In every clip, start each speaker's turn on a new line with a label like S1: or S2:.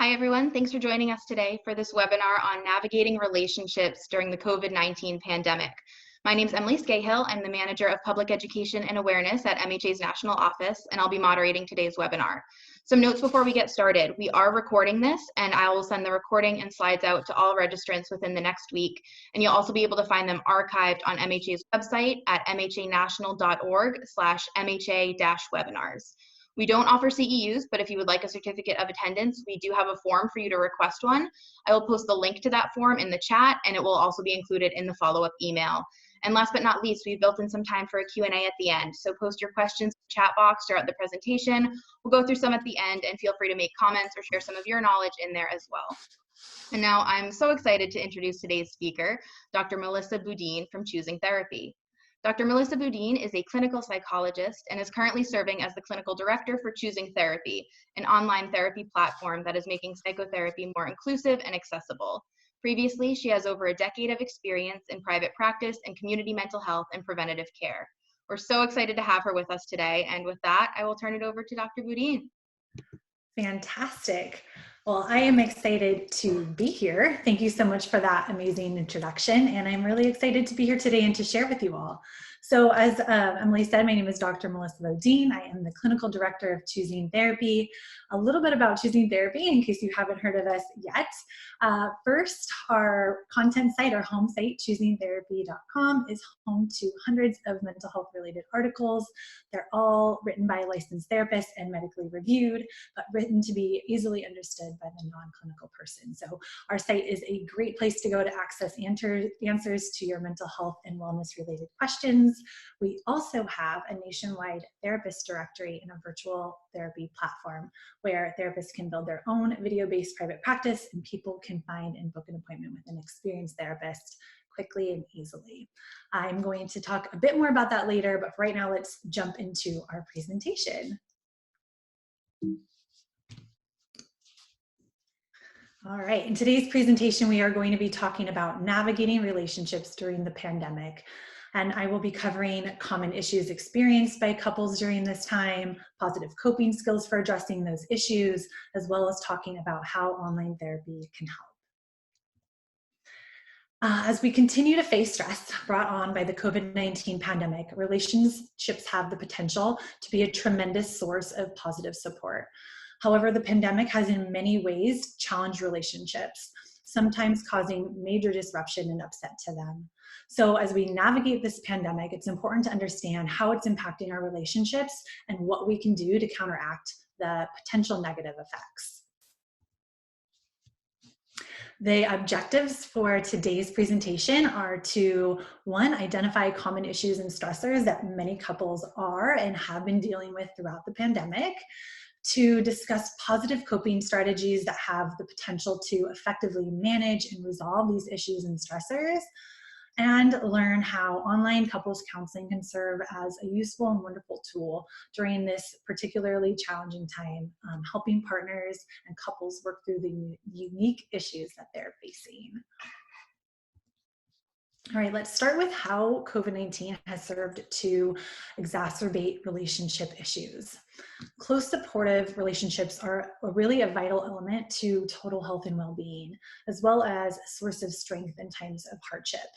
S1: Hi, everyone. Thanks for joining us today for this webinar on navigating relationships during the COVID-19 pandemic. My name is Emily Scahill. I'm the Manager of Public Education and Awareness at MHA's National Office, and I'll be moderating today's webinar. Some notes before we get started. We are recording this, and I will send the recording and slides out to all registrants within the next week, and you'll also be able to find them archived on MHA's website at mhanational.org/MHA-webinars. We don't offer CEUs, but if you would like a certificate of attendance, we do have a form for you to request one. I will post the link to that form in the chat, and it will also be included in the follow-up email. And last but not least, we've built in some time for a Q&A at the end. So post your questions in the chat box throughout the presentation. We'll go through some at the end, and feel free to make comments or share some of your knowledge in there as well. And now I'm so excited to introduce today's speaker, Dr. Melissa Boudin from Choosing Therapy. Dr. Melissa Boudin is a clinical psychologist and is currently serving as the clinical director for Choosing Therapy, an online therapy platform that is making psychotherapy more inclusive and accessible. Previously, she has over a decade of experience in private practice and community mental health and preventative care. We're so excited to have her with us today, and with that, I will turn it over to Dr. Boudin.
S2: Fantastic. Well, I am excited to be here. Thank you so much for that amazing introduction. And I'm really excited to be here today and to share with you all. So as Emily said, my name is Dr. Melissa Boudin. I am the clinical director of Choosing Therapy. A little bit about Choosing Therapy in case you haven't heard of us yet. First, our content site, our home site, choosingtherapy.com, is home to hundreds of mental health related articles. They're all written by licensed therapists and medically reviewed, but written to be easily understood by the non-clinical person. So our site is a great place to go to access answers to your mental health and wellness related questions. We also have a nationwide therapist directory and a virtual therapy platform where therapists can build their own video-based private practice and people can find and book an appointment with an experienced therapist quickly and easily. I'm going to talk a bit more about that later, but for right now, let's jump into our presentation. All right, in today's presentation, we are going to be talking about navigating relationships during the pandemic. And I will be covering common issues experienced by couples during this time, positive coping skills for addressing those issues, as well as talking about how online therapy can help. As we continue to face stress brought on by the COVID-19 pandemic, relationships have the potential to be a tremendous source of positive support. However, the pandemic has in many ways challenged relationships, sometimes causing major disruption and upset to them. So as we navigate this pandemic, it's important to understand how it's impacting our relationships and what we can do to counteract the potential negative effects. The objectives for today's presentation are to, one, identify common issues and stressors that many couples are and have been dealing with throughout the pandemic, to discuss positive coping strategies that have the potential to effectively manage and resolve these issues and stressors, and learn how online couples counseling can serve as a useful and wonderful tool during this particularly challenging time, helping partners and couples work through the unique issues that they're facing. All right, let's start with how COVID-19 has served to exacerbate relationship issues. Close supportive relationships are really a vital element to total health and well-being, as well as a source of strength in times of hardship.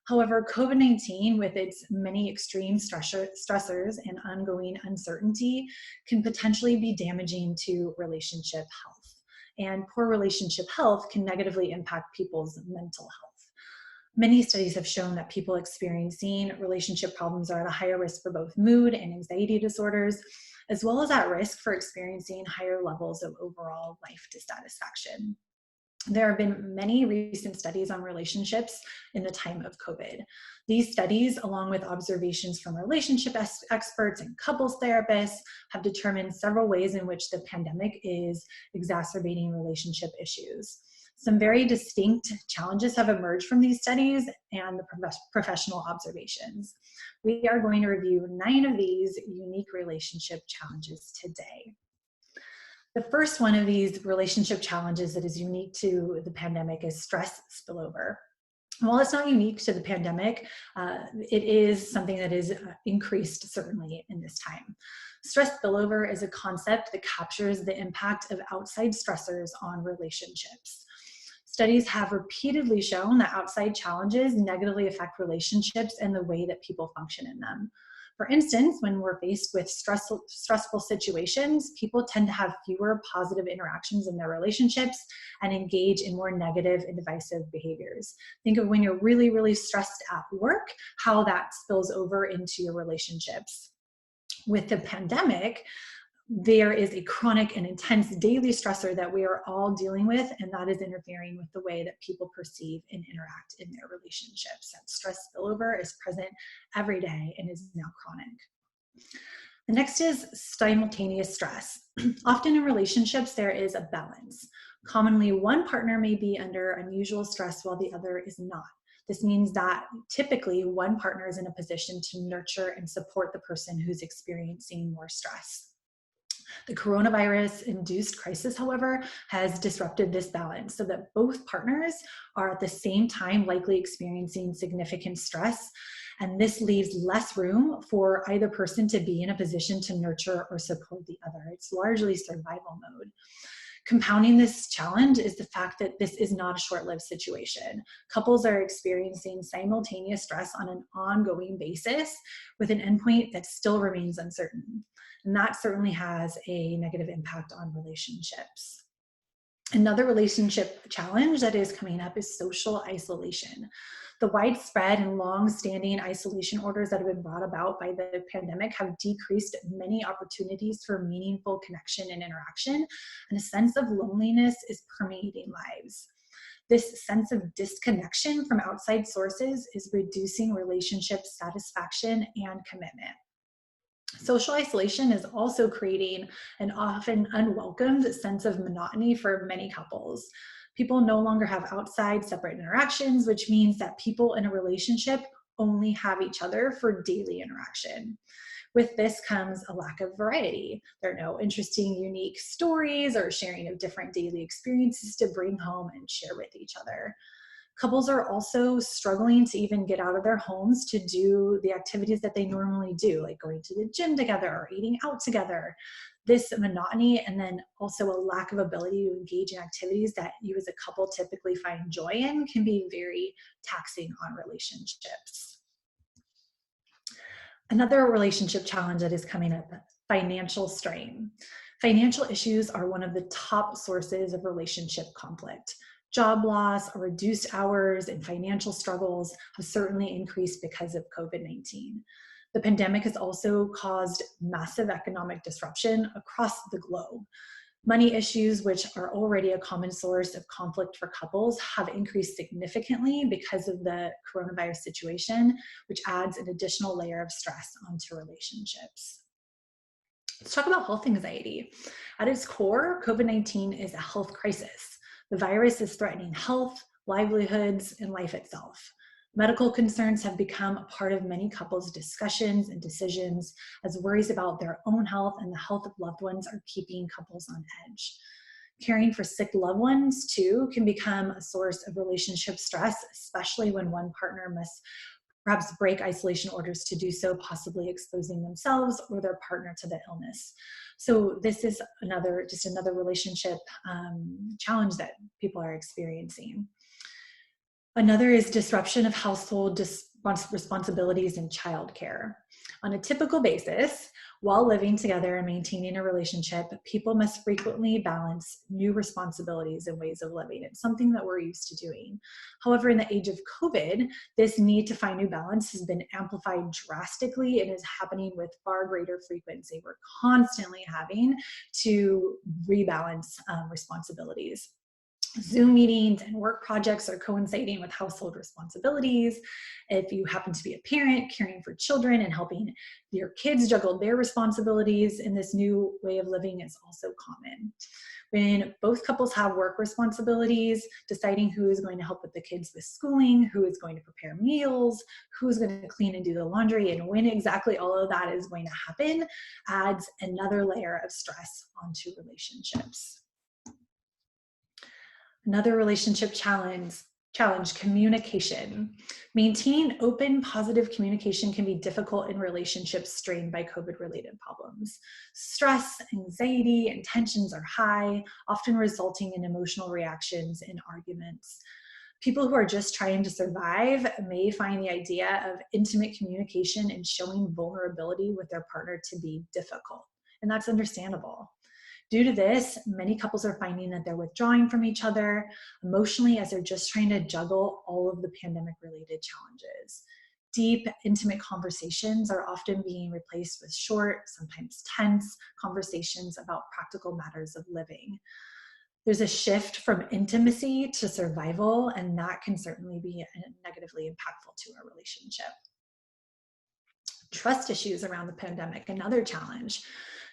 S2: However, COVID-19, with its many extreme stressors and ongoing uncertainty, can potentially be damaging to relationship health. And poor relationship health can negatively impact people's mental health. Many studies have shown that people experiencing relationship problems are at a higher risk for both mood and anxiety disorders, as well as at risk for experiencing higher levels of overall life dissatisfaction. There have been many recent studies on relationships in the time of COVID. These studies, along with observations from relationship experts and couples therapists, have determined several ways in which the pandemic is exacerbating relationship issues. Some very distinct challenges have emerged from these studies and the professional observations. We are going to review 9 of these unique relationship challenges today. The first one of these relationship challenges that is unique to the pandemic is stress spillover. While it's not unique to the pandemic, it is something that is increased certainly in this time. Stress spillover is a concept that captures the impact of outside stressors on relationships. Studies have repeatedly shown that outside challenges negatively affect relationships and the way that people function in them. For instance, when we're faced with stressful situations, people tend to have fewer positive interactions in their relationships and engage in more negative and divisive behaviors. Think of when you're really, really stressed at work, how that spills over into your relationships. With the pandemic, there is a chronic and intense daily stressor that we are all dealing with, and that is interfering with the way that people perceive and interact in their relationships. That stress spillover is present every day and is now chronic. The next is simultaneous stress. Often in relationships, there is a balance. Commonly, one partner may be under unusual stress while the other is not. This means that typically one partner is in a position to nurture and support the person who's experiencing more stress. The coronavirus-induced crisis, however, has disrupted this balance so that both partners are at the same time likely experiencing significant stress, and this leaves less room for either person to be in a position to nurture or support the other. It's largely survival mode. Compounding this challenge is the fact that this is not a short-lived situation. Couples are experiencing simultaneous stress on an ongoing basis with an endpoint that still remains uncertain. And that certainly has a negative impact on relationships. Another relationship challenge that is coming up is social isolation. The widespread and long-standing isolation orders that have been brought about by the pandemic have decreased many opportunities for meaningful connection and interaction, and a sense of loneliness is permeating lives. This sense of disconnection from outside sources is reducing relationship satisfaction and commitment. Social isolation is also creating an often unwelcomed sense of monotony for many couples. People no longer have outside separate interactions, which means that people in a relationship only have each other for daily interaction. With this comes a lack of variety. There are no interesting, unique stories or sharing of different daily experiences to bring home and share with each other. Couples are also struggling to even get out of their homes to do the activities that they normally do, like going to the gym together or eating out together. This monotony and then also a lack of ability to engage in activities that you as a couple typically find joy in can be very taxing on relationships. Another relationship challenge that is coming up, financial strain. Financial issues are one of the top sources of relationship conflict. Job loss or reduced hours and financial struggles have certainly increased because of COVID-19. The pandemic has also caused massive economic disruption across the globe. Money issues, which are already a common source of conflict for couples, have increased significantly because of the coronavirus situation, which adds an additional layer of stress onto relationships. Let's talk about health anxiety. At its core, COVID-19 is a health crisis. The virus is threatening health, livelihoods, and life itself. Medical concerns have become a part of many couples' discussions and decisions, as worries about their own health and the health of loved ones are keeping couples on edge. Caring for sick loved ones, too, can become a source of relationship stress, especially when one partner must perhaps break isolation orders to do so, possibly exposing themselves or their partner to the illness. So this is just another relationship challenge that people are experiencing. Another is disruption of household responsibilities and childcare. On a typical basis, while living together and maintaining a relationship, people must frequently balance new responsibilities and ways of living. It's something that we're used to doing. However, in the age of COVID, this need to find new balance has been amplified drastically and is happening with far greater frequency. We're constantly having to rebalance responsibilities. Zoom meetings and work projects are coinciding with household responsibilities. If you happen to be a parent, caring for children and helping your kids juggle their responsibilities in this new way of living is also common. When both couples have work responsibilities, deciding who is going to help with the kids with schooling, who is going to prepare meals, who is going to clean and do the laundry, and when exactly all of that is going to happen adds another layer of stress onto relationships. Another relationship challenge Challenge: communication. Maintaining open, positive communication can be difficult in relationships strained by COVID-related problems. Stress, anxiety, and tensions are high, often resulting in emotional reactions and arguments. People who are just trying to survive may find the idea of intimate communication and showing vulnerability with their partner to be difficult, and that's understandable. Due to this, many couples are finding that they're withdrawing from each other emotionally as they're just trying to juggle all of the pandemic-related challenges. Deep, intimate conversations are often being replaced with short, sometimes tense conversations about practical matters of living. There's a shift from intimacy to survival, and that can certainly be negatively impactful to our relationship. Trust issues around the pandemic, another challenge.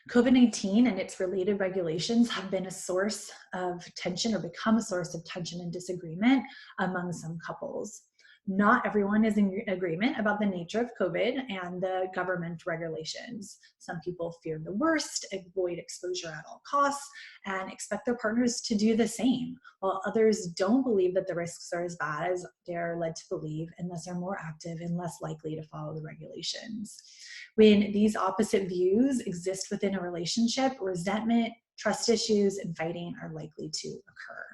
S2: COVID-19 and its related regulations have been a source of tension, or become a source of tension and disagreement among some couples. Not everyone is in agreement about the nature of COVID and the government regulations. Some people fear the worst, avoid exposure at all costs, and expect their partners to do the same, while others don't believe that the risks are as bad as they're led to believe, and thus are more active and less likely to follow the regulations. When these opposite views exist within a relationship, resentment, trust issues, and fighting are likely to occur.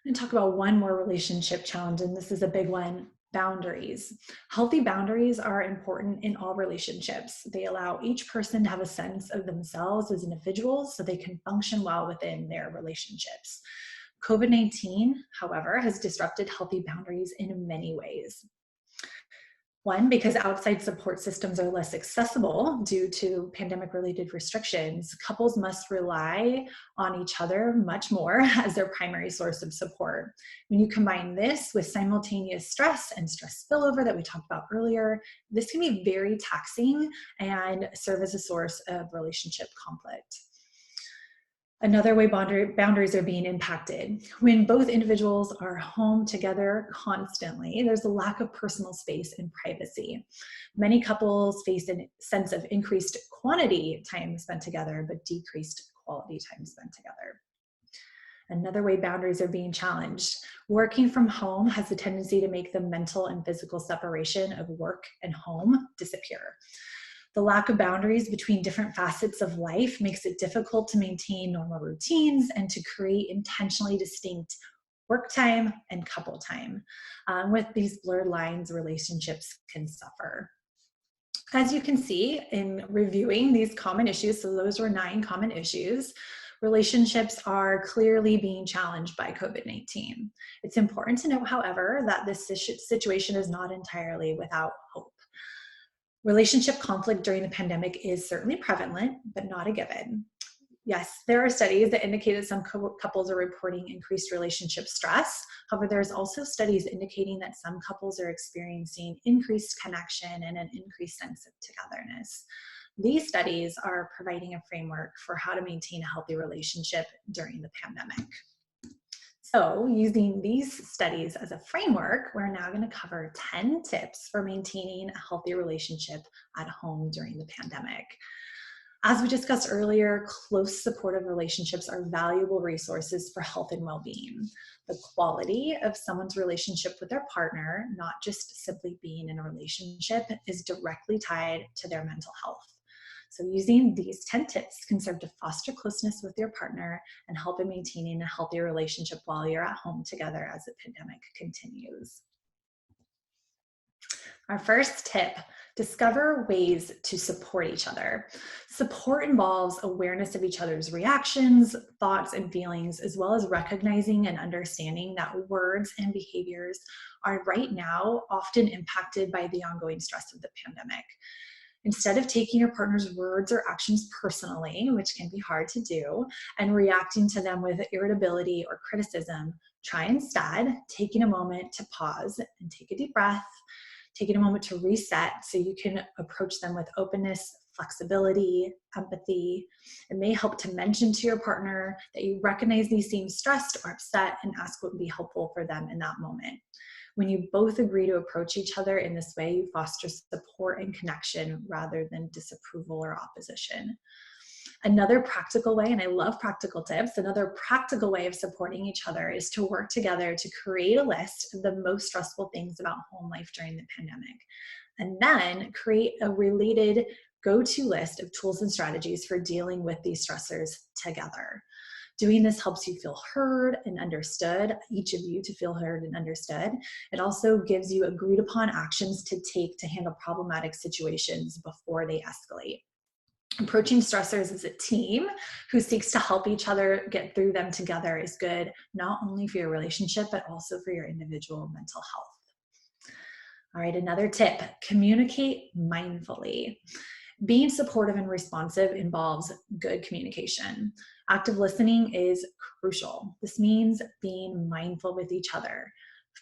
S2: I'm going to talk about one more relationship challenge, and this is a big one: boundaries. Healthy boundaries are important in all relationships. They allow each person to have a sense of themselves as individuals so they can function well within their relationships. COVID-19, however, has disrupted healthy boundaries in many ways. One, because outside support systems are less accessible due to pandemic-related restrictions, couples must rely on each other much more as their primary source of support. When you combine this with simultaneous stress and stress spillover that we talked about earlier, this can be very taxing and serve as a source of relationship conflict. Another way boundaries are being impacted: when both individuals are home together constantly, there's a lack of personal space and privacy. Many couples face a sense of increased quantity time spent together, but decreased quality time spent together. Another way boundaries are being challenged: working from home has a tendency to make the mental and physical separation of work and home disappear. The lack of boundaries between different facets of life makes it difficult to maintain normal routines and to create intentionally distinct work time and couple time. With these blurred lines, relationships can suffer. As you can see in reviewing these common issues, so those were 9 common issues, relationships are clearly being challenged by COVID-19. It's important to note, however, that this situation is not entirely without hope. Relationship conflict during the pandemic is certainly prevalent, but not a given. Yes, there are studies that indicate that some couples are reporting increased relationship stress. However, there's also studies indicating that some couples are experiencing increased connection and an increased sense of togetherness. These studies are providing a framework for how to maintain a healthy relationship during the pandemic. So, using these studies as a framework, we're now going to cover 10 tips for maintaining a healthy relationship at home during the pandemic. As we discussed earlier, close supportive relationships are valuable resources for health and well-being. The quality of someone's relationship with their partner, not just simply being in a relationship, is directly tied to their mental health. So using these 10 tips can serve to foster closeness with your partner and help in maintaining a healthy relationship while you're at home together as the pandemic continues. Our first tip: discover ways to support each other. Support involves awareness of each other's reactions, thoughts, and feelings, as well as recognizing and understanding that words and behaviors are right now often impacted by the ongoing stress of the pandemic. Instead of taking your partner's words or actions personally, which can be hard to do, and reacting to them with irritability or criticism, try instead taking a moment to pause and take a deep breath, taking a moment to reset so you can approach them with openness, flexibility, empathy. It may help to mention to your partner that you recognize they seem stressed or upset and ask what would be helpful for them in that moment. When you both agree to approach each other in this way, you foster support and connection rather than disapproval or opposition. Another practical way, and I love practical tips, another practical way of supporting each other is to work together to create a list of the most stressful things about home life during the pandemic. And then create a related go-to list of tools and strategies for dealing with these stressors together. Doing this helps you feel heard and understood, each of you to feel heard and understood. It also gives you agreed upon actions to take to handle problematic situations before they escalate. Approaching stressors as a team who seeks to help each other get through them together is good, not only for your relationship, but also for your individual mental health. All right, another tip, communicate mindfully. Being supportive and responsive involves good communication. Active listening is crucial. This means being mindful with each other,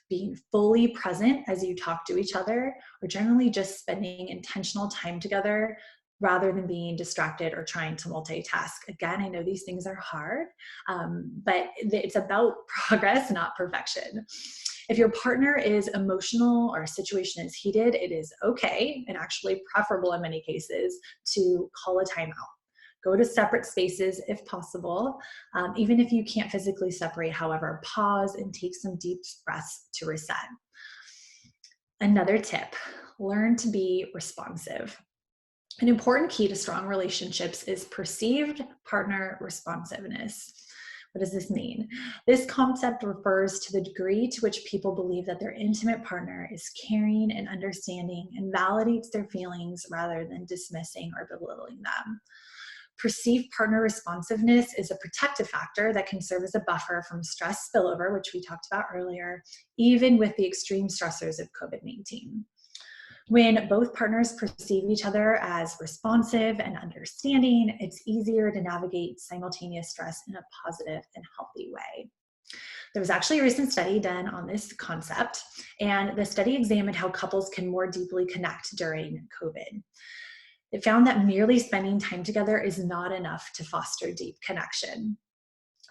S2: being fully present as you talk to each other, or generally just spending intentional time together rather than being distracted or trying to multitask. Again, I know these things are hard, but it's about progress, not perfection. If your partner is emotional or a situation is heated, it is okay and actually preferable in many cases to call a timeout. Go to separate spaces if possible. Even if you can't physically separate, however, pause and take some deep breaths to reset. Another tip, learn to be responsive. An important key to strong relationships is perceived partner responsiveness. What does this mean? This concept refers to the degree to which people believe that their intimate partner is caring and understanding and validates their feelings rather than dismissing or belittling them. Perceived partner responsiveness is a protective factor that can serve as a buffer from stress spillover, which we talked about earlier, even with the extreme stressors of COVID-19. When both partners perceive each other as responsive and understanding, it's easier to navigate simultaneous stress in a positive and healthy way. There was actually a recent study done on this concept, and the study examined how couples can more deeply connect during COVID. It found that merely spending time together is not enough to foster deep connection.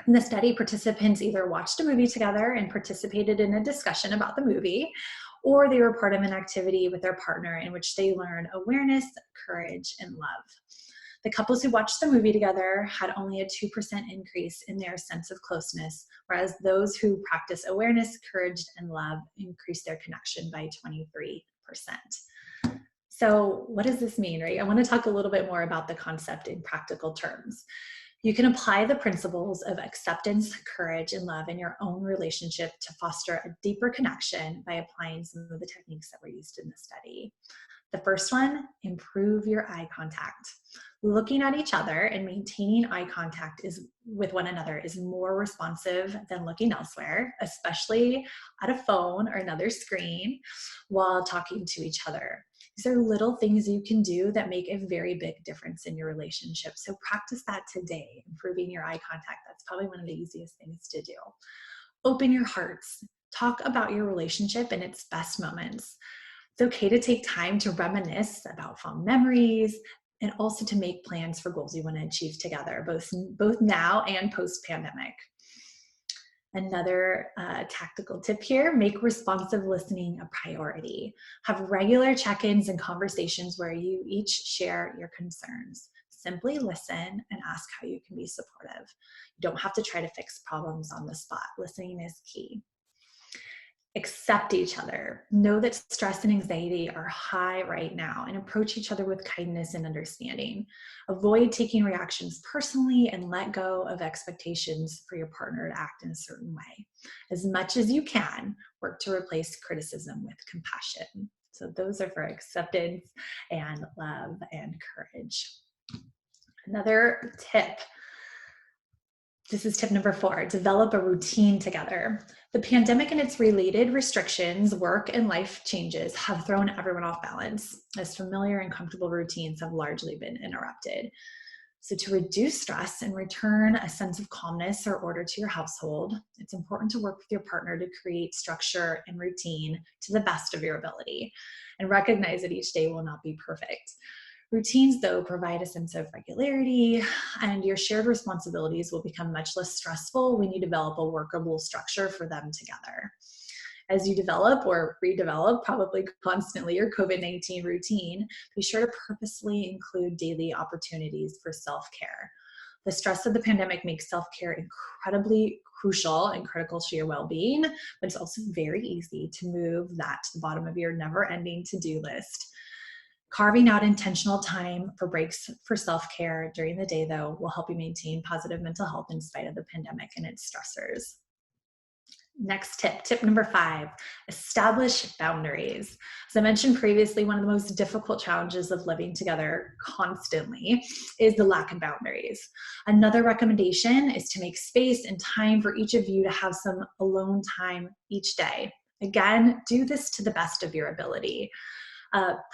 S2: In the study, participants either watched a movie together and participated in a discussion about the movie, or they were part of an activity with their partner in which they learned awareness, courage, and love. The couples who watched the movie together had only a 2% increase in their sense of closeness, whereas those who practice awareness, courage, and love increased their connection by 23%. So what does this mean, right? I want to talk a little bit more about the concept in practical terms. You can apply the principles of acceptance, courage, and love in your own relationship to foster a deeper connection by applying some of the techniques that were used in the study. The first one, improve your eye contact. Looking at each other and maintaining eye contact with one another is more responsive than looking elsewhere, especially at a phone or another screen while talking to each other. These are little things you can do that make a very big difference in your relationship. So practice that today, improving your eye contact. That's probably one of the easiest things to do. Open your hearts. Talk about your relationship and its best moments. It's okay to take time to reminisce about fond memories and also to make plans for goals you want to achieve together, both now and post-pandemic. Another tactical tip here, make responsive listening a priority. Have regular check-ins and conversations where you each share your concerns. Simply listen and ask how you can be supportive. You don't have to try to fix problems on the spot. Listening is key. Accept each other. Know that stress and anxiety are high right now and approach each other with kindness and understanding. Avoid taking reactions personally and let go of expectations for your partner to act in a certain way. As much as you can, work to replace criticism with compassion. So those are for acceptance and love and courage. Another tip. This is tip number 4, develop a routine together. The pandemic and its related restrictions, work and life changes have thrown everyone off balance, as familiar and comfortable routines have largely been interrupted. So to reduce stress and return a sense of calmness or order to your household, it's important to work with your partner to create structure and routine to the best of your ability, and recognize that each day will not be perfect. Routines, though, provide a sense of regularity, and your shared responsibilities will become much less stressful when you develop a workable structure for them together. As you develop or redevelop, probably constantly, your COVID-19 routine, be sure to purposely include daily opportunities for self-care. The stress of the pandemic makes self-care incredibly crucial and critical to your well-being, but it's also very easy to move that to the bottom of your never-ending to-do list. Carving out intentional time for breaks for self-care during the day, though, will help you maintain positive mental health in spite of the pandemic and its stressors. Next tip, tip number 5, establish boundaries. As I mentioned previously, one of the most difficult challenges of living together constantly is the lack of boundaries. Another recommendation is to make space and time for each of you to have some alone time each day. Again, do this to the best of your ability.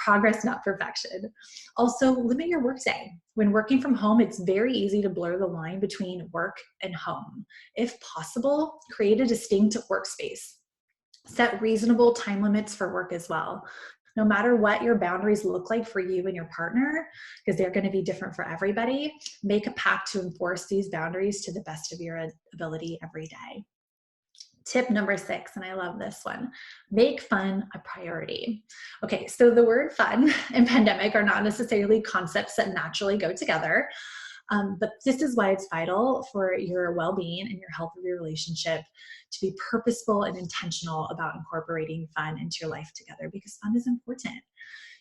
S2: Progress, not perfection. Also, limit your workday. When working from home, it's very easy to blur the line between work and home. If possible, create a distinct workspace. Set reasonable time limits for work as well. No matter what your boundaries look like for you and your partner, because they're going to be different for everybody, make a pact to enforce these boundaries to the best of your ability every day. Tip number 6, and I love this one, make fun a priority. Okay, so the word fun and pandemic are not necessarily concepts that naturally go together, but this is why it's vital for your well-being and your health of your relationship to be purposeful and intentional about incorporating fun into your life together, because fun is important.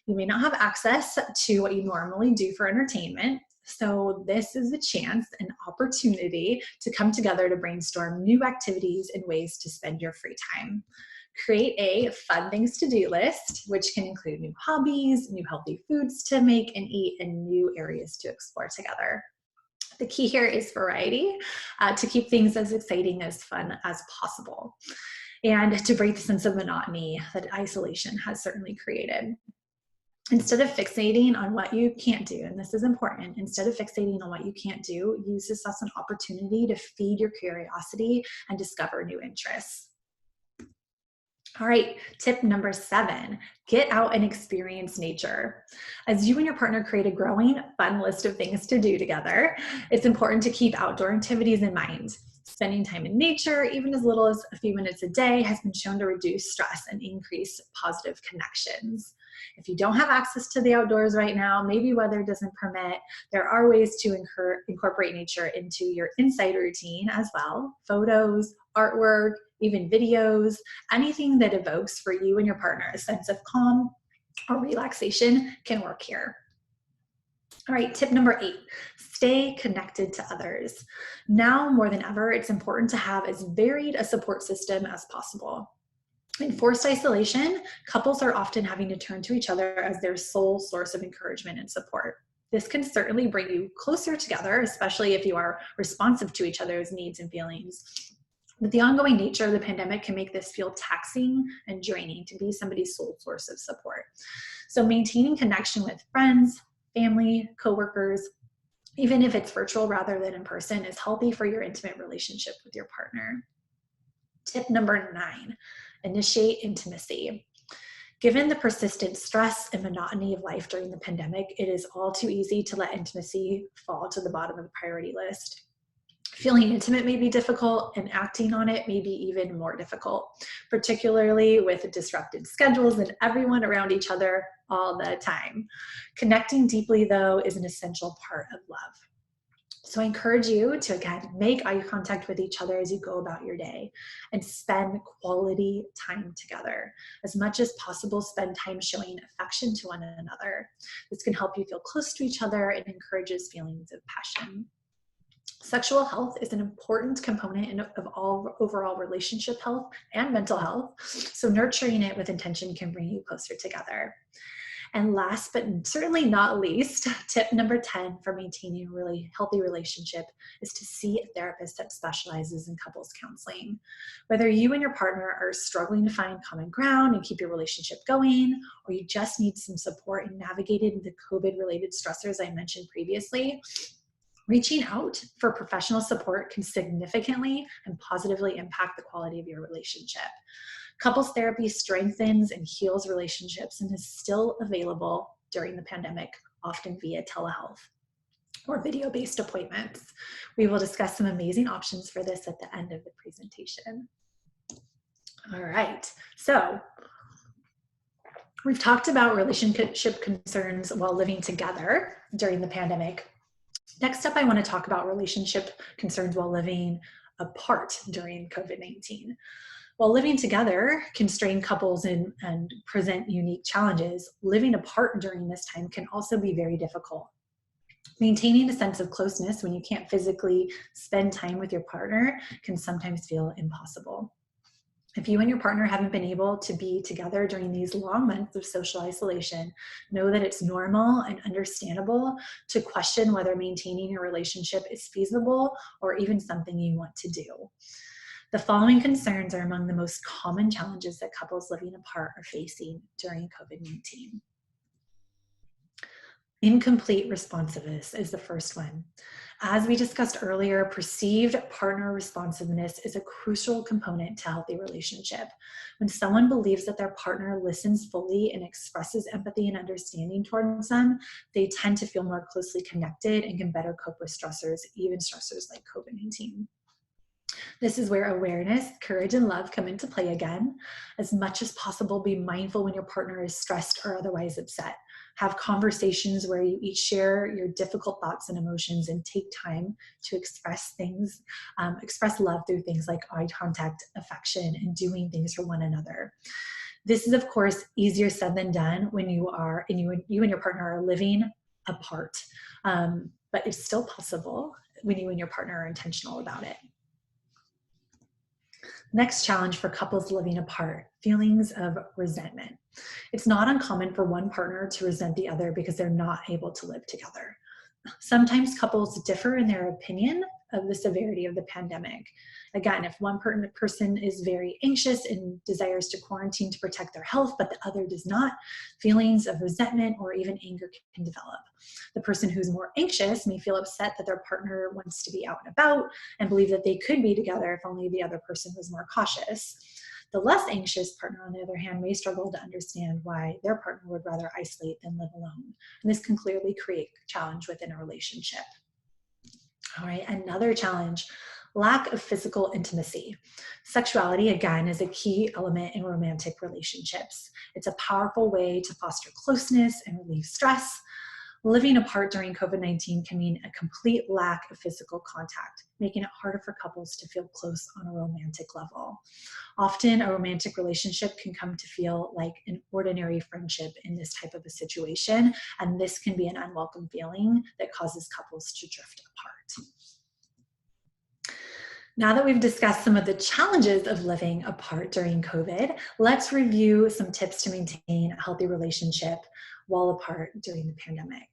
S2: You may not have access to what you normally do for entertainment, so this is a chance, an opportunity to come together to brainstorm new activities and ways to spend your free time. Create a fun things to do list, which can include new hobbies, new healthy foods to make and eat, and new areas to explore together. The key here is variety, to keep things as exciting as fun as possible, and to break the sense of monotony that isolation has certainly created. Instead of fixating on what you can't do, and this is important, instead of fixating on what you can't do, use this as an opportunity to feed your curiosity and discover new interests. All right, tip number 7, get out and experience nature. As you and your partner create a growing, fun list of things to do together, it's important to keep outdoor activities in mind. Spending time in nature, even as little as a few minutes a day, has been shown to reduce stress and increase positive connections. If you don't have access to the outdoors right now, maybe weather doesn't permit, there are ways to incorporate nature into your inside routine as well. Photos, artwork, even videos, anything that evokes for you and your partner a sense of calm or relaxation can work here. All right, tip number 8, stay connected to others. Now more than ever, it's important to have as varied a support system as possible. In forced isolation, couples are often having to turn to each other as their sole source of encouragement and support. This can certainly bring you closer together, especially if you are responsive to each other's needs and feelings. But the ongoing nature of the pandemic can make this feel taxing and draining to be somebody's sole source of support. So maintaining connection with friends, family, coworkers, even if it's virtual rather than in person, is healthy for your intimate relationship with your partner. Tip number 9, initiate intimacy. Given the persistent stress and monotony of life during the pandemic, it is all too easy to let intimacy fall to the bottom of the priority list. Feeling intimate may be difficult, and acting on it may be even more difficult, particularly with disrupted schedules and everyone around each other all the time. Connecting deeply, though, is an essential part of love. So I encourage you to, again, make eye contact with each other as you go about your day and spend quality time together. As much as possible, spend time showing affection to one another. This can help you feel close to each other and encourages feelings of passion. Sexual health is an important component of all overall relationship health and mental health, so nurturing it with intention can bring you closer together. And last but certainly not least, tip number 10 for maintaining a really healthy relationship is to see a therapist that specializes in couples counseling. Whether you and your partner are struggling to find common ground and keep your relationship going, or you just need some support in navigating the COVID-related stressors I mentioned previously, reaching out for professional support can significantly and positively impact the quality of your relationship. Couples therapy strengthens and heals relationships and is still available during the pandemic, often via telehealth or video-based appointments. We will discuss some amazing options for this at the end of the presentation. All right, so we've talked about relationship concerns while living together during the pandemic. Next up, I want to talk about relationship concerns while living apart during COVID-19. While living together can strain couples and present unique challenges, living apart during this time can also be very difficult. Maintaining a sense of closeness when you can't physically spend time with your partner can sometimes feel impossible. If you and your partner haven't been able to be together during these long months of social isolation, know that it's normal and understandable to question whether maintaining your relationship is feasible or even something you want to do. The following concerns are among the most common challenges that couples living apart are facing during COVID-19. Incomplete responsiveness is the first one. As we discussed earlier, perceived partner responsiveness is a crucial component to a healthy relationship. When someone believes that their partner listens fully and expresses empathy and understanding towards them, they tend to feel more closely connected and can better cope with stressors, even stressors like COVID-19. This is where awareness, courage, and love come into play again. As much as possible, be mindful when your partner is stressed or otherwise upset. Have conversations where you each share your difficult thoughts and emotions and take time to express things, express love through things like eye contact, affection, and doing things for one another. This is, of course, easier said than done when you and your partner are living apart, but it's still possible when you and your partner are intentional about it. Next challenge for couples living apart, feelings of resentment. It's not uncommon for one partner to resent the other because they're not able to live together. Sometimes couples differ in their opinion of the severity of the pandemic. Again, if one person is very anxious and desires to quarantine to protect their health, but the other does not, feelings of resentment or even anger can develop. The person who's more anxious may feel upset that their partner wants to be out and about and believe that they could be together if only the other person was more cautious. The less anxious partner, on the other hand, may struggle to understand why their partner would rather isolate than live alone. And this can clearly create a challenge within a relationship. All right, another challenge, lack of physical intimacy. Sexuality, again, is a key element in romantic relationships. It's a powerful way to foster closeness and relieve stress. Living apart during COVID-19 can mean a complete lack of physical contact, making it harder for couples to feel close on a romantic level. Often, a romantic relationship can come to feel like an ordinary friendship in this type of a situation, and this can be an unwelcome feeling that causes couples to drift apart. Now that we've discussed some of the challenges of living apart during COVID, let's review some tips to maintain a healthy relationship while apart during the pandemic.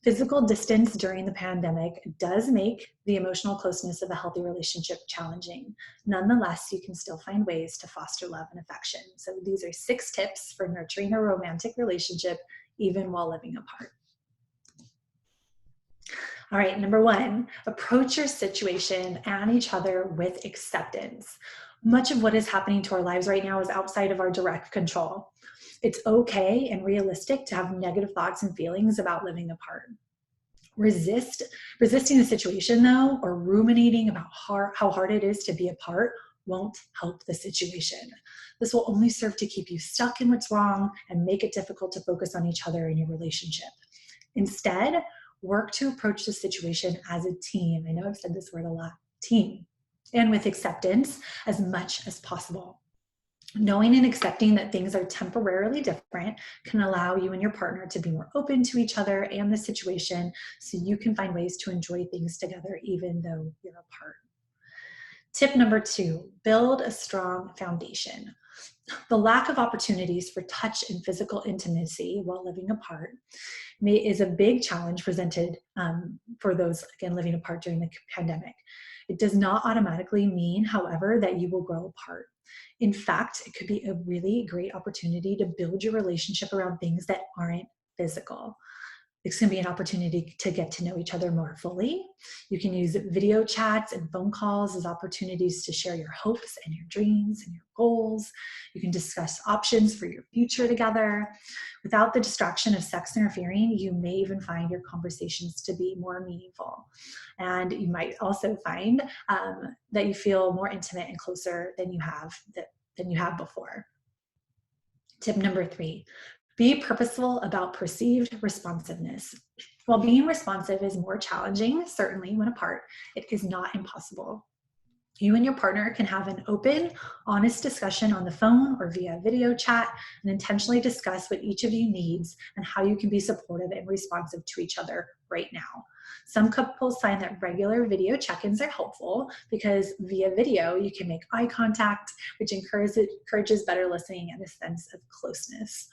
S2: Physical distance during the pandemic does make the emotional closeness of a healthy relationship challenging. Nonetheless, you can still find ways to foster love and affection. So these are 6 tips for nurturing a romantic relationship even while living apart. All right, number 1, approach your situation and each other with acceptance. Much of what is happening to our lives right now is outside of our direct control. It's okay and realistic to have negative thoughts and feelings about living apart. Resisting the situation, though, or ruminating about how hard it is to be apart won't help the situation. This will only serve to keep you stuck in what's wrong and make it difficult to focus on each other in your relationship. Instead, work to approach the situation as a team. I know I've said this word a lot, team, and with acceptance as much as possible. Knowing and accepting that things are temporarily different can allow you and your partner to be more open to each other and the situation so you can find ways to enjoy things together even though you're apart. Tip number 2, build a strong foundation. The lack of opportunities for touch and physical intimacy while living apart is a big challenge presented for those, again, living apart during the pandemic. It does not automatically mean, however, that you will grow apart. In fact, it could be a really great opportunity to build your relationship around things that aren't physical. This can be an opportunity to get to know each other more fully. You can use video chats and phone calls as opportunities to share your hopes and your dreams and your goals. You can discuss options for your future together. Without the distraction of sex interfering, you may even find your conversations to be more meaningful. And you might also find that you feel more intimate and closer than you have before. Tip number 3. Be purposeful about perceived responsiveness. While being responsive is more challenging, certainly when apart, it is not impossible. You and your partner can have an open, honest discussion on the phone or via video chat and intentionally discuss what each of you needs and how you can be supportive and responsive to each other right now. Some couples find that regular video check-ins are helpful because via video, you can make eye contact, which encourages better listening and a sense of closeness.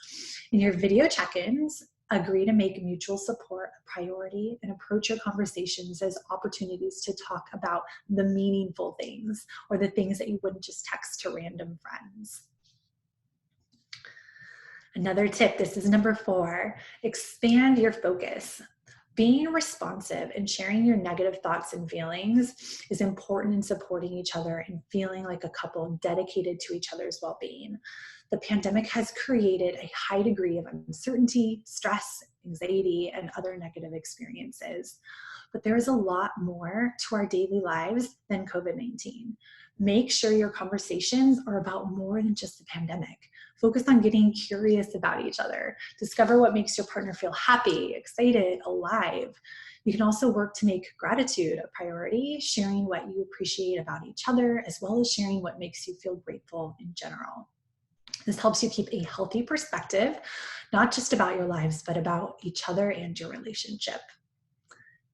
S2: In your video check-ins, agree to make mutual support a priority and approach your conversations as opportunities to talk about the meaningful things or the things that you wouldn't just text to random friends. Another tip, this is number 4, expand your focus. Being responsive and sharing your negative thoughts and feelings is important in supporting each other and feeling like a couple dedicated to each other's well-being. The pandemic has created a high degree of uncertainty, stress, anxiety, and other negative experiences. But there is a lot more to our daily lives than COVID-19. Make sure your conversations are about more than just the pandemic. Focus on getting curious about each other. Discover what makes your partner feel happy, excited, alive. You can also work to make gratitude a priority, sharing what you appreciate about each other, as well as sharing what makes you feel grateful in general. This helps you keep a healthy perspective, not just about your lives, but about each other and your relationship.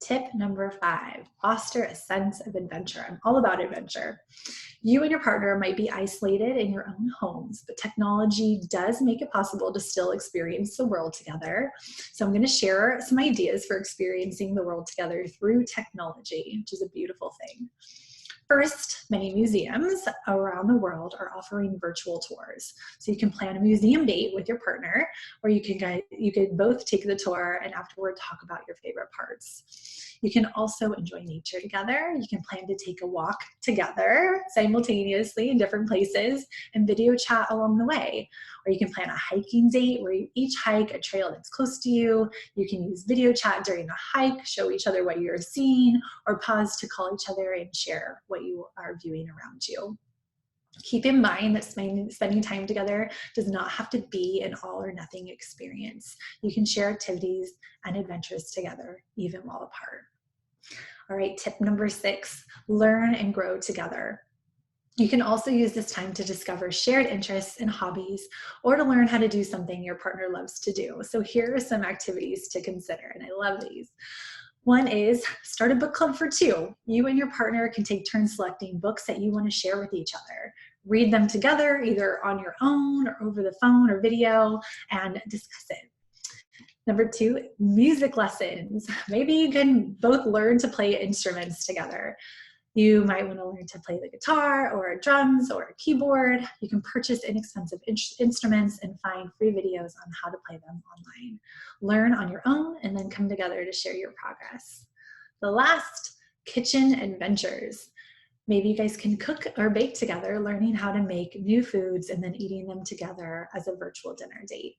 S2: Tip number 5, foster a sense of adventure. I'm all about adventure. You and your partner might be isolated in your own homes, but technology does make it possible to still experience the world together. So I'm going to share some ideas for experiencing the world together through technology, which is a beautiful thing. First, many museums around the world are offering virtual tours. So you can plan a museum date with your partner, or you could both take the tour and afterward talk about your favorite parts. You can also enjoy nature together. You can plan to take a walk together simultaneously in different places and video chat along the way. Or you can plan a hiking date where you each hike a trail that's close to you. You can use video chat during the hike, show each other what you're seeing, or pause to call each other and share what you are viewing around you. Keep in mind that spending time together does not have to be an all or nothing experience. You can share activities and adventures together, even while apart. All right, tip number 6, learn and grow together. You can also use this time to discover shared interests and hobbies, or to learn how to do something your partner loves to do. So here are some activities to consider, and I love these. One is start a book club for 2. You and your partner can take turns selecting books that you want to share with each other. Read them together, either on your own or over the phone or video, and discuss it. Number 2, music lessons. Maybe you can both learn to play instruments together. You might want to learn to play the guitar or drums or a keyboard. You can purchase inexpensive instruments and find free videos on how to play them online. Learn on your own and then come together to share your progress. The last, kitchen adventures. Maybe you guys can cook or bake together, learning how to make new foods and then eating them together as a virtual dinner date.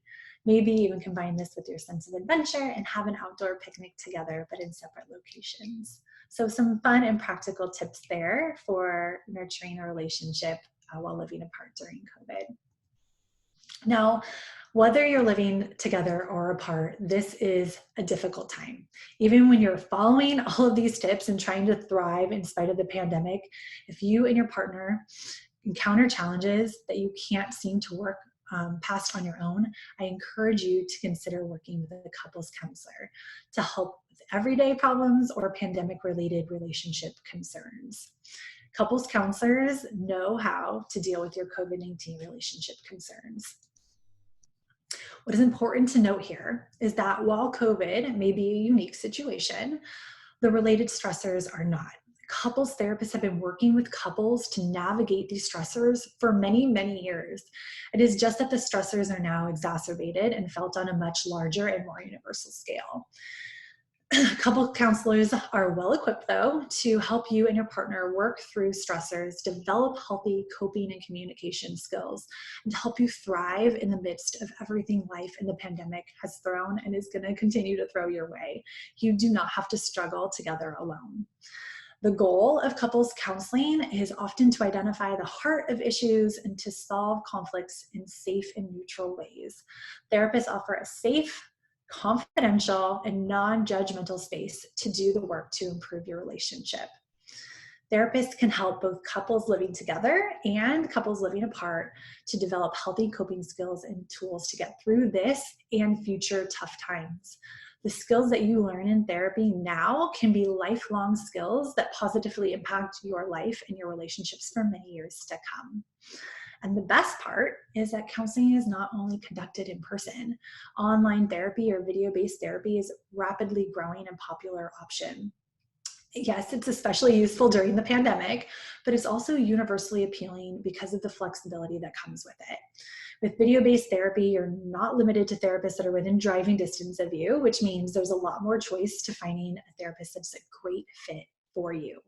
S2: Maybe even combine this with your sense of adventure and have an outdoor picnic together, but in separate locations. So some fun and practical tips there for nurturing a relationship while living apart during COVID. Now, whether you're living together or apart, this is a difficult time. Even when you're following all of these tips and trying to thrive in spite of the pandemic, if you and your partner encounter challenges that you can't seem to work past on your own, I encourage you to consider working with a couples counselor to help with everyday problems or pandemic-related relationship concerns. Couples counselors know how to deal with your COVID-19 relationship concerns. What is important to note here is that while COVID may be a unique situation, the related stressors are not. Couples therapists have been working with couples to navigate these stressors for many, many years. It is just that the stressors are now exacerbated and felt on a much larger and more universal scale. Couple counselors are well equipped, though, to help you and your partner work through stressors, develop healthy coping and communication skills, and to help you thrive in the midst of everything life and the pandemic has thrown and is going to continue to throw your way. You do not have to struggle together alone. The goal of couples counseling is often to identify the heart of issues and to solve conflicts in safe and neutral ways. Therapists offer a safe, confidential, and non-judgmental space to do the work to improve your relationship. Therapists can help both couples living together and couples living apart to develop healthy coping skills and tools to get through this and future tough times. The skills that you learn in therapy now can be lifelong skills that positively impact your life and your relationships for many years to come. And the best part is that counseling is not only conducted in person. Online therapy or video-based therapy is a rapidly growing and popular option. Yes, it's especially useful during the pandemic, but it's also universally appealing because of the flexibility that comes with it. With video-based therapy, you're not limited to therapists that are within driving distance of you, which means there's a lot more choice to finding a therapist that's a great fit for you.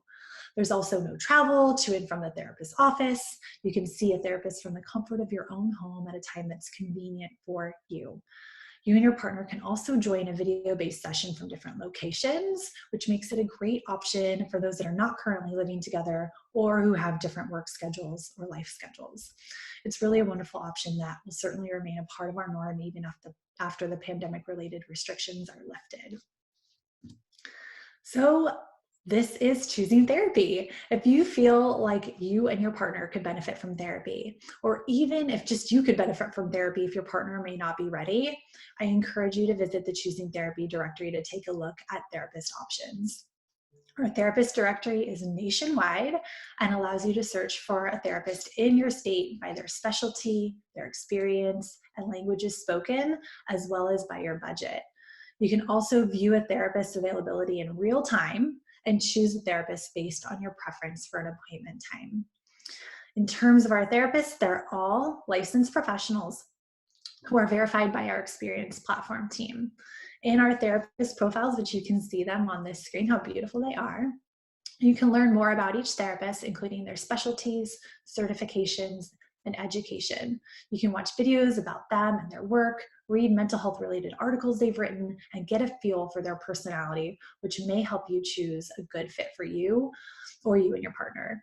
S2: There's also no travel to and from the therapist's office. You can see a therapist from the comfort of your own home at a time that's convenient for you. You and your partner can also join a video-based session from different locations, which makes it a great option for those that are not currently living together or who have different work schedules or life schedules. It's really a wonderful option that will certainly remain a part of our norm even after the pandemic-related restrictions are lifted. So this is choosing therapy. If you feel like you and your partner could benefit from therapy, or even if just you could benefit from therapy if your partner may not be ready, I encourage you to visit the Choosing Therapy directory to take a look at therapist options. Our therapist directory is nationwide and allows you to search for a therapist in your state by their specialty, their experience, and languages spoken, as well as by your budget. You can also view a therapist's availability in real time and choose a therapist based on your preference for an appointment time. In terms of our therapists, they're all licensed professionals who are verified by our experienced platform team. In our therapist profiles, which you can see them on this screen, how beautiful they are, you can learn more about each therapist, including their specialties, certifications, and education. You can watch videos about them and their work, read mental health related articles they've written, and get a feel for their personality, which may help you choose a good fit for you or you and your partner.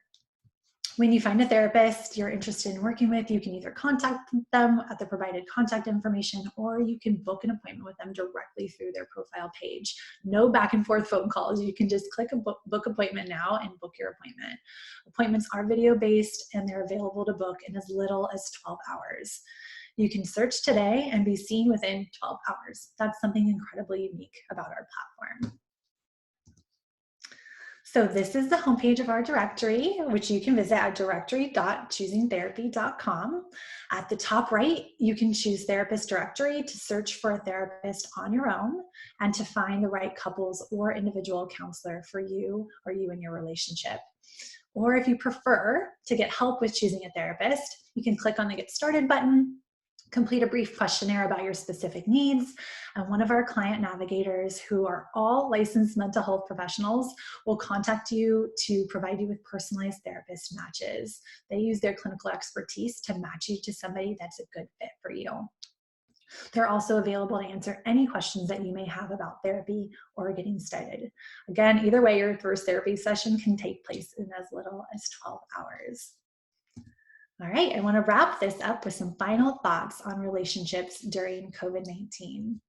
S2: When you find a therapist you're interested in working with, you can either contact them at the provided contact information, or you can book an appointment with them directly through their profile page. No back and forth phone calls. You can just click a book appointment now and book your appointment. Appointments are video-based and they're available to book in as little as 12 hours. You can search today and be seen within 12 hours. That's something incredibly unique about our platform. So this is the homepage of our directory, which you can visit at directory.choosingtherapy.com. At the top right, you can choose Therapist Directory to search for a therapist on your own and to find the right couples or individual counselor for you or you and your relationship. Or if you prefer to get help with choosing a therapist, you can click on the Get Started button, complete a brief questionnaire about your specific needs, and one of our client navigators, who are all licensed mental health professionals, will contact you to provide you with personalized therapist matches. They use their clinical expertise to match you to somebody that's a good fit for you. They're also available to answer any questions that you may have about therapy or getting started. Again, either way, your first therapy session can take place in as little as 12 hours. All right, I want to wrap this up with some final thoughts on relationships during COVID-19.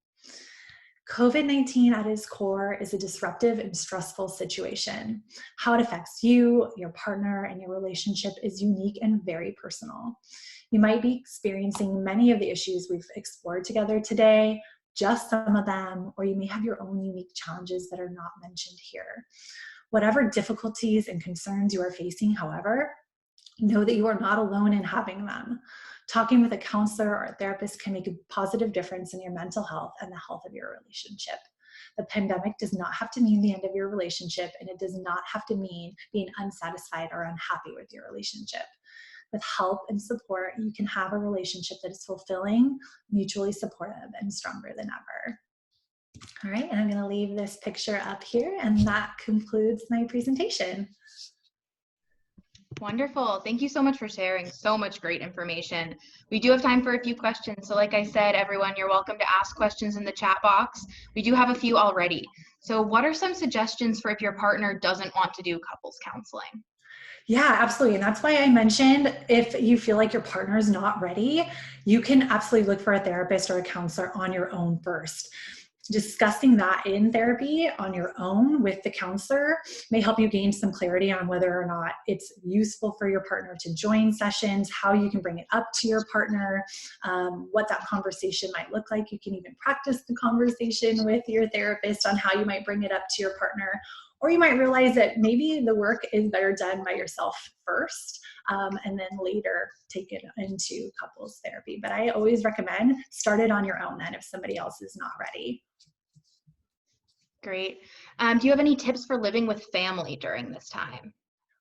S2: COVID-19 at its core is a disruptive and stressful situation. How it affects you, your partner, and your relationship is unique and very personal. You might be experiencing many of the issues we've explored together today, just some of them, or you may have your own unique challenges that are not mentioned here. Whatever difficulties and concerns you are facing, however, know that you are not alone in having them. Talking with a counselor or a therapist can make a positive difference in your mental health and the health of your relationship. The pandemic does not have to mean the end of your relationship, and it does not have to mean being unsatisfied or unhappy with your relationship. With help and support, you can have a relationship that is fulfilling, mutually supportive, and stronger than ever. All right, and I'm going to leave this picture up here, and that concludes my presentation.
S1: Wonderful. Thank you so much for sharing so much great information. We do have time for a few questions. So like I said, everyone, you're welcome to ask questions in the chat box. We do have a few already. So what are some suggestions for if your partner doesn't want to do couples counseling?
S2: Yeah, absolutely. And that's why I mentioned if you feel like your partner is not ready, you can absolutely look for a therapist or a counselor on your own first. Discussing that in therapy on your own with the counselor may help you gain some clarity on whether or not it's useful for your partner to join sessions, how you can bring it up to your partner, what that conversation might look like. You can even practice the conversation with your therapist on how you might bring it up to your partner. Or you might realize that maybe the work is better done by yourself first, and then later take it into couples therapy. But I always recommend start it on your own then if somebody else is not ready.
S1: Great. Do you have any tips for living with family during this time?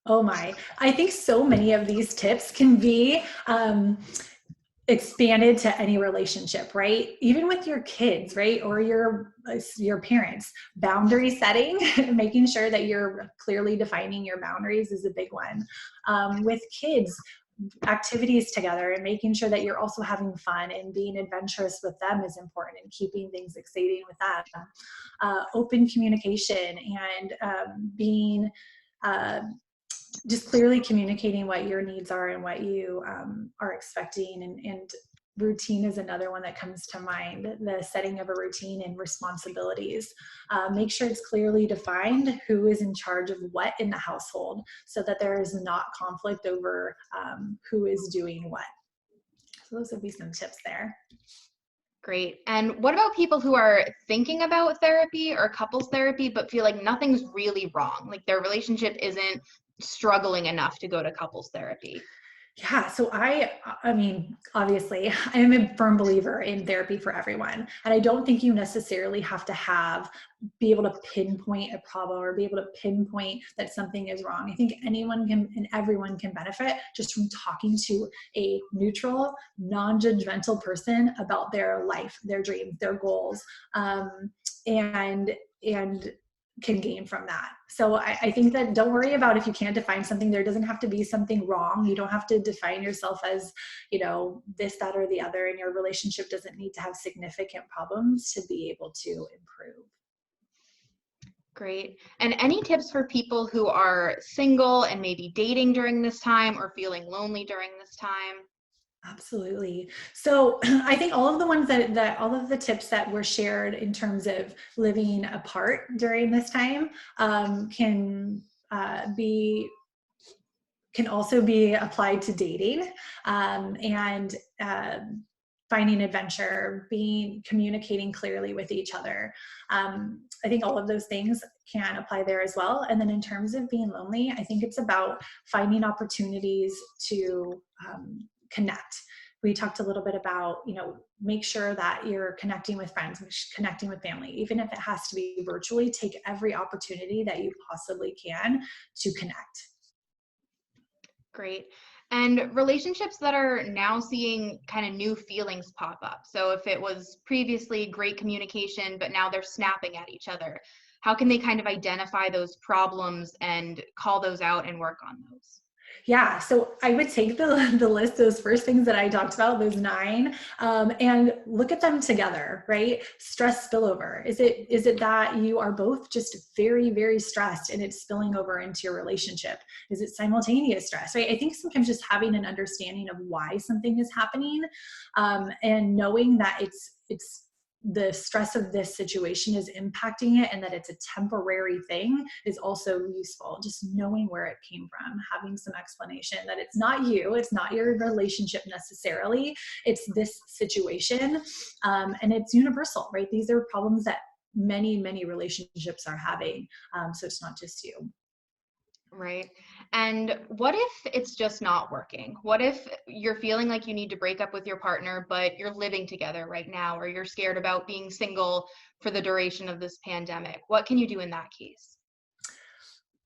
S2: Oh my, I think so many of these tips can be expanded to any relationship, right? Even with your kids, right? Or your parents. Boundary setting, making sure that you're clearly defining your boundaries is a big one. With kids, activities together and making sure that you're also having fun and being adventurous with them is important, and keeping things exciting with them. Open communication and being just clearly communicating what your needs are and what you are expecting. And routine is another one that comes to mind, the setting of a routine and responsibilities. Make sure it's clearly defined who is in charge of what in the household, so that there is not conflict over who is doing what. So those would be some tips there.
S1: Great. And what about people who are thinking about therapy or couples therapy, but feel like nothing's really wrong? Like their relationship isn't struggling enough to go to couples therapy?
S2: Yeah, so I mean, obviously, I am a firm believer in therapy for everyone. And I don't think you necessarily have to be able to pinpoint a problem or be able to pinpoint that something is wrong. I think anyone can and everyone can benefit just from talking to a neutral, non-judgmental person about their life, their dreams, their goals, and can gain from that. So I think that don't worry about if you can't define something. There doesn't have to be something wrong. You don't have to define yourself as, this, that, or the other. And your relationship doesn't need to have significant problems to be able to improve.
S1: Great. And any tips for people who are single and maybe dating during this time or feeling lonely during this time?
S2: Absolutely. So I think all of the ones that all of the tips that were shared in terms of living apart during this time can also be applied to dating, and finding adventure, communicating clearly with each other. I think all of those things can apply there as well. And then in terms of being lonely, I think it's about finding opportunities to connect. We talked a little bit about, make sure that you're connecting with friends, connecting with family, even if it has to be virtually. Take every opportunity that you possibly can to connect.
S1: Great. And relationships that are now seeing kind of new feelings pop up. So if it was previously great communication, but now they're snapping at each other, how can they kind of identify those problems and call those out and work on those?
S2: Yeah, so I would take the list, those first things that I talked about, those 9, and look at them together, right? Stress spillover. Is it that you are both just very, very stressed and it's spilling over into your relationship? Is it simultaneous stress, right? I think sometimes just having an understanding of why something is happening, and knowing that it's the stress of this situation is impacting it and that it's a temporary thing is also useful. Just knowing where it came from, having some explanation that it's not you, it's not your relationship necessarily, it's this situation, and it's universal, right? These are problems that many, many relationships are having, so it's not just you.
S1: Right. And what if it's just not working? What if you're feeling like you need to break up with your partner, but you're living together right now, or you're scared about being single for the duration of this pandemic? What can you do in that case?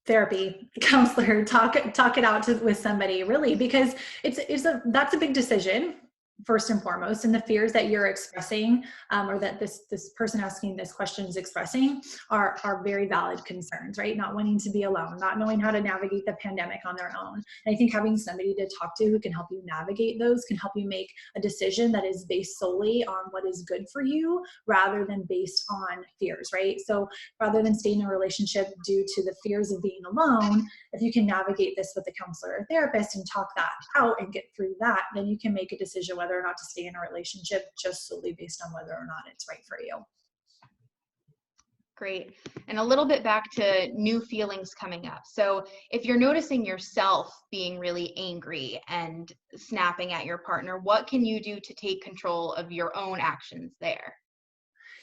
S2: Therapy, counselor, talk it out with somebody, really, because that's a big decision, first and foremost. And the fears that you're expressing, or that this person asking this question is expressing, are very valid concerns, right? Not wanting to be alone, not knowing how to navigate the pandemic on their own. And I think having somebody to talk to who can help you navigate those can help you make a decision that is based solely on what is good for you, rather than based on fears, right? So rather than staying in a relationship due to the fears of being alone, if you can navigate this with a counselor or therapist and talk that out and get through that, then you can make a decision whether or not to stay in a relationship just solely based on whether or not it's right for you.
S1: Great. And a little bit back to new feelings coming up. So if you're noticing yourself being really angry and snapping at your partner, what can you do to take control of your own actions there?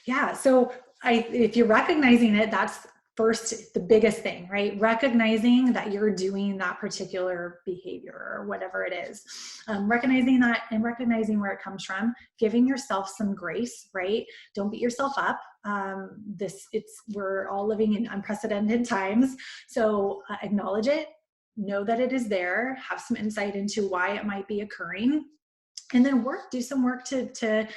S2: Yeah. So if you're recognizing it, that's first the biggest thing, right? Recognizing that you're doing that particular behavior or whatever it is. Recognizing that and recognizing where it comes from, giving yourself some grace, right? Don't beat yourself up. We're all living in unprecedented times. So acknowledge it, know that it is there, have some insight into why it might be occurring, and then do some work to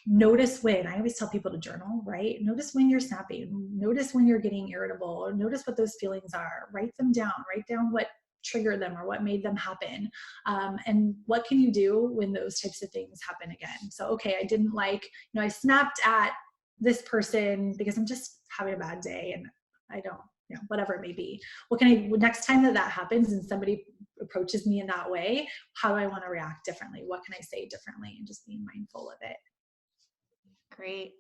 S2: notice when. I always tell people to journal, right? Notice when you're snapping, notice when you're getting irritable, or notice what those feelings are. Write them down, write down what triggered them or what made them happen. And what can you do when those types of things happen again? So, okay, I didn't like, I snapped at this person because I'm just having a bad day and I don't, whatever it may be. Next time that happens and somebody approaches me in that way, how do I want to react differently? What can I say differently? And just being mindful of it.
S1: Great.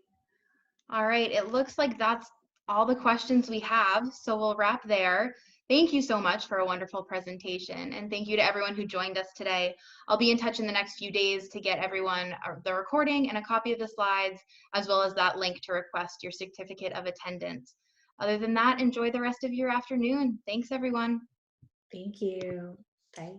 S1: All right. It looks like that's all the questions we have. So we'll wrap there. Thank you so much for a wonderful presentation. And thank you to everyone who joined us today. I'll be in touch in the next few days to get everyone the recording and a copy of the slides, as well as that link to request your certificate of attendance. Other than that, enjoy the rest of your afternoon. Thanks, everyone.
S2: Thank you. Bye.